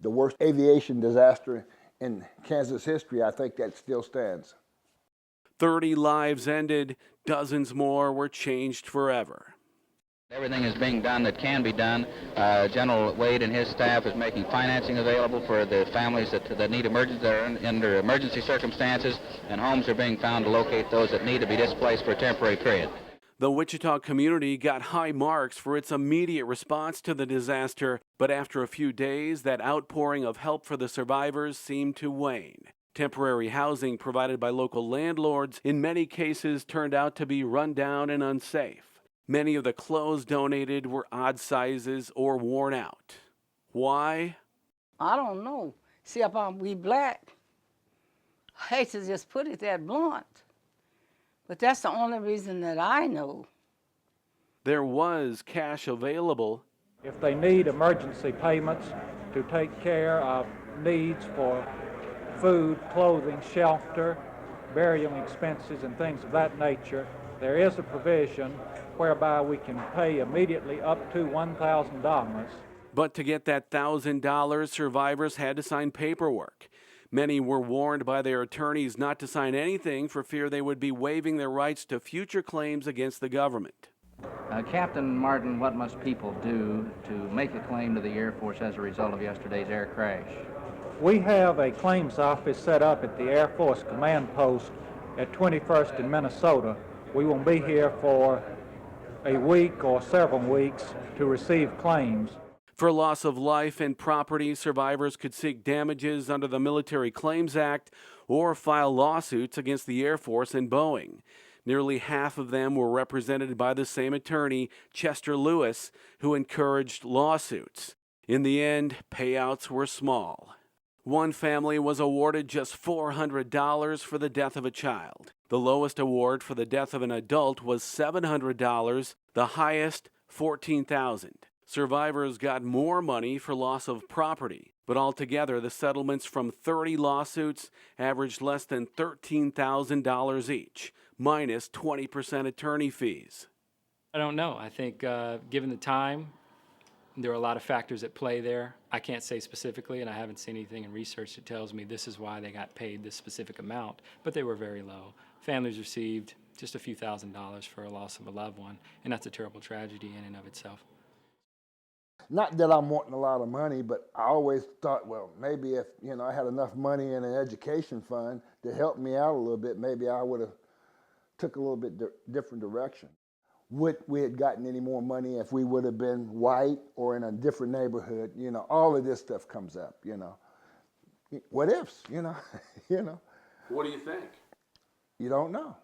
the worst aviation disaster in Kansas history, I think that still stands. 30 lives ended, dozens more were changed forever. Everything is being done that can be done. General Wade and his staff is making financing available for the families that need emergency, that are under emergency circumstances, and homes are being found to locate those that need to be displaced for a temporary period. The Wichita community got high marks for its immediate response to the disaster, but after a few days, that outpouring of help for the survivors seemed to wane. Temporary housing provided by local landlords in many cases turned out to be run down and unsafe. Many of the clothes donated were odd sizes or worn out. Why? I don't know. See, if we black, I hate to just put it that blunt, but that's the only reason that I know. There was cash available. If they need emergency payments to take care of needs for food, clothing, shelter, burial expenses, and things of that nature, there is a provision whereby we can pay immediately up to $1,000. But to get that $1,000, survivors had to sign paperwork. Many were warned by their attorneys not to sign anything for fear they would be waiving their rights to future claims against the government. Captain Martin, what must people do to make a claim to the Air Force as a result of yesterday's air crash? We have a claims office set up at the Air Force Command Post at 21st in Minnesota. We will be here for a week or several weeks to receive claims. For loss of life and property, survivors could seek damages under the Military Claims Act or file lawsuits against the Air Force and Boeing. Nearly half of them were represented by the same attorney, Chester Lewis, who encouraged lawsuits. In the end, payouts were small. One family was awarded just $400 for the death of a child. The lowest award for the death of an adult was $700, the highest $14,000. Survivors got more money for loss of property, but altogether the settlements from 30 lawsuits averaged less than $13,000 each, minus 20% attorney fees. I don't know. I think given the time, there are a lot of factors at play there. I can't say specifically, and I haven't seen anything in research that tells me this is why they got paid this specific amount, but they were very low. Families received just a few $1,000s for a loss of a loved one, and that's a terrible tragedy in and of itself. Not that I'm wanting a lot of money, but I always thought, well, maybe if I had enough money in an education fund to help me out a little bit, maybe I would have took a little bit different direction. Would we have gotten any more money if we would have been white or in a different neighborhood? All of this stuff comes up. What ifs? What do you think? You don't know.